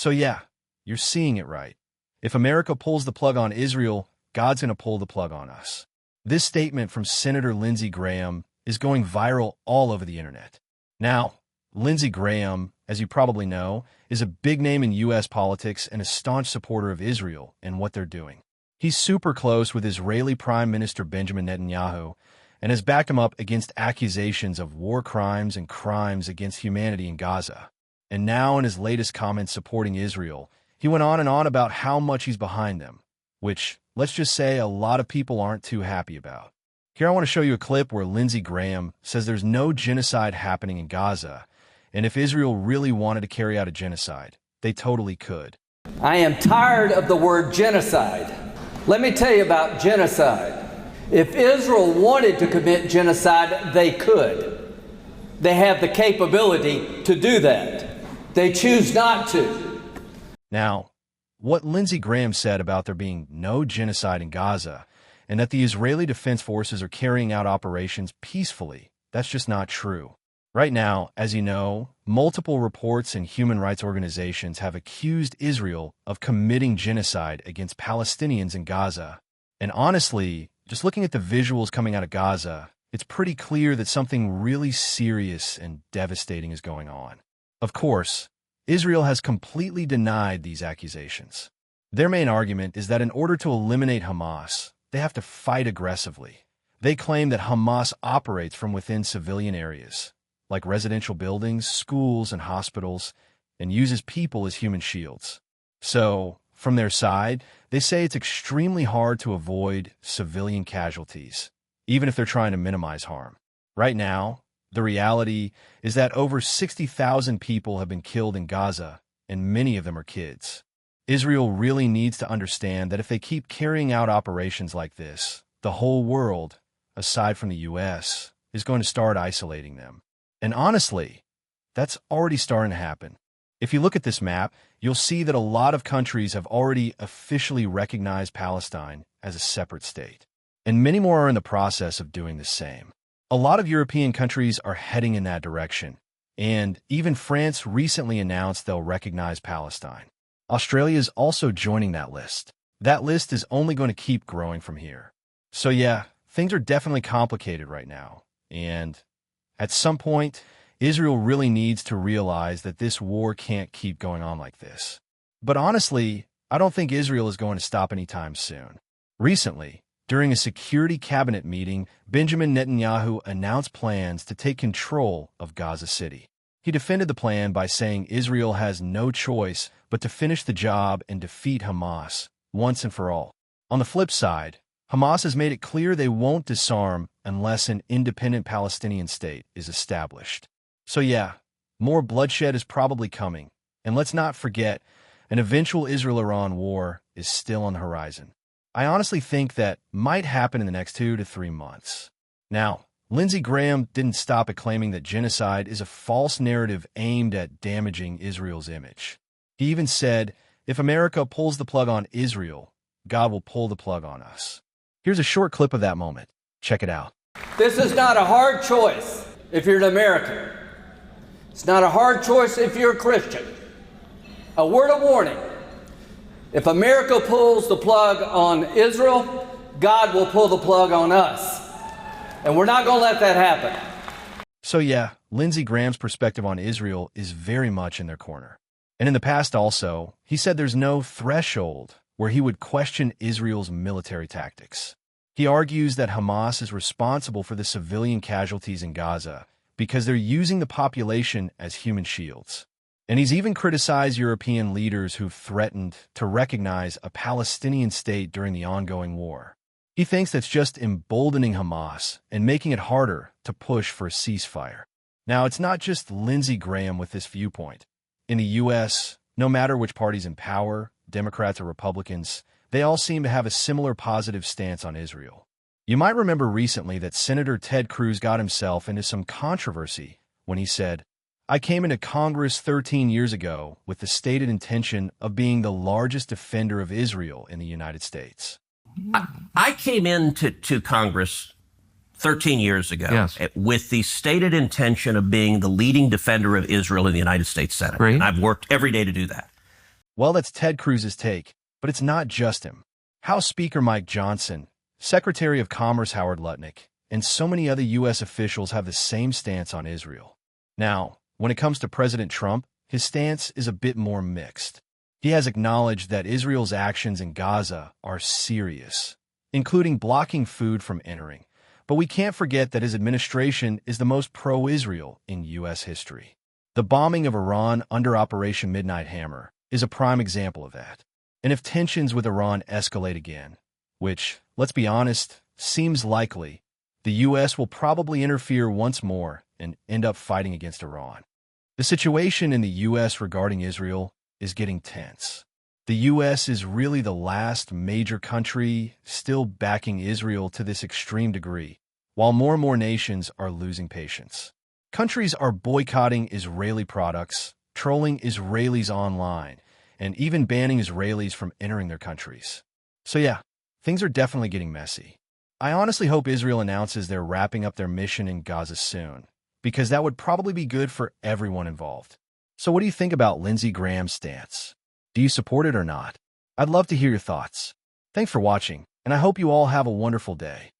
So yeah, you're seeing it right. If America pulls the plug on Israel, God's going to pull the plug on us. This statement from Senator Lindsey Graham is going viral all over the internet. Now, Lindsey Graham, as you probably know, is a big name in U.S. politics and a staunch supporter of Israel and what they're doing. He's super close with Israeli Prime Minister Benjamin Netanyahu and has backed him up against accusations of war crimes and crimes against humanity in Gaza. And now in his latest comments supporting Israel, he went on and on about how much he's behind them, which, let's just say, a lot of people aren't too happy about. Here I want to show you a clip where Lindsey Graham says there's no genocide happening in Gaza, and if Israel really wanted to carry out a genocide, they totally could. I am tired of the word genocide. Let me tell you about genocide. If Israel wanted to commit genocide, they could. They have the capability to do that. They choose not to. Now, what Lindsey Graham said about there being no genocide in Gaza and that the Israeli Defense Forces are carrying out operations peacefully, that's just not true. Right now, as you know, multiple reports and human rights organizations have accused Israel of committing genocide against Palestinians in Gaza. And honestly, just looking at the visuals coming out of Gaza, it's pretty clear that something really serious and devastating is going on. Of course, Israel has completely denied these accusations. Their main argument is that in order to eliminate Hamas, they have to fight aggressively. They claim that Hamas operates from within civilian areas, like residential buildings, schools, and hospitals, and uses people as human shields. So, from their side, they say it's extremely hard to avoid civilian casualties, even if they're trying to minimize harm. Right now, the reality is that over 60,000 people have been killed in Gaza, and many of them are kids. Israel really needs to understand that if they keep carrying out operations like this, the whole world, aside from the U.S., is going to start isolating them. And honestly, that's already starting to happen. If you look at this map, you'll see that a lot of countries have already officially recognized Palestine as a separate state. And many more are in the process of doing the same. A lot of European countries are heading in that direction, and even France recently announced they'll recognize Palestine. Australia is also joining that list. That list is only going to keep growing from here. So yeah, things are definitely complicated right now, and at some point, Israel really needs to realize that this war can't keep going on like this. But honestly, I don't think Israel is going to stop anytime soon. Recently, during a security cabinet meeting, Benjamin Netanyahu announced plans to take control of Gaza City. He defended the plan by saying Israel has no choice but to finish the job and defeat Hamas once and for all. On the flip side, Hamas has made it clear they won't disarm unless an independent Palestinian state is established. So yeah, more bloodshed is probably coming. And let's not forget, an eventual Israel-Iran war is still on the horizon. I honestly think that might happen in the next 2 to 3 months. Now, Lindsey Graham didn't stop at claiming that genocide is a false narrative aimed at damaging Israel's image. He even said, if America pulls the plug on Israel, God will pull the plug on us. Here's a short clip of that moment. Check it out. This is not a hard choice if you're an American. It's not a hard choice if you're a Christian. A word of warning. If America pulls the plug on Israel, God will pull the plug on us. And we're not going to let that happen. So yeah, Lindsey Graham's perspective on Israel is very much in their corner. And in the past also, he said there's no threshold where he would question Israel's military tactics. He argues that Hamas is responsible for the civilian casualties in Gaza because they're using the population as human shields. And he's even criticized European leaders who've threatened to recognize a Palestinian state during the ongoing war. He thinks that's just emboldening Hamas and making it harder to push for a ceasefire. Now, it's not just Lindsey Graham with this viewpoint. In the U.S., no matter which party's in power, Democrats or Republicans, they all seem to have a similar positive stance on Israel. You might remember recently that Senator Ted Cruz got himself into some controversy when he said, I came into Congress 13 years ago with the stated intention of being the largest defender of Israel in the United States. I came into Congress 13 years ago with the stated intention of being the leading defender of Israel in the United States Senate. Great. And I've worked every day to do that. Well, that's Ted Cruz's take, but it's not just him. House Speaker Mike Johnson, Secretary of Commerce Howard Lutnick, and so many other U.S. officials have the same stance on Israel. Now, when it comes to President Trump, his stance is a bit more mixed. He has acknowledged that Israel's actions in Gaza are serious, including blocking food from entering. But we can't forget that his administration is the most pro-Israel in U.S. history. The bombing of Iran under Operation Midnight Hammer is a prime example of that. And if tensions with Iran escalate again, which, let's be honest, seems likely, the U.S. will probably interfere once more and end up fighting against Iran. The situation in the U.S. regarding Israel is getting tense. The U.S. is really the last major country still backing Israel to this extreme degree, while more and more nations are losing patience. Countries are boycotting Israeli products, trolling Israelis online, and even banning Israelis from entering their countries. So yeah, things are definitely getting messy. I honestly hope Israel announces they're wrapping up their mission in Gaza soon, because that would probably be good for everyone involved. So what do you think about Lindsey Graham's stance? Do you support it or not? I'd love to hear your thoughts. Thanks for watching, and I hope you all have a wonderful day.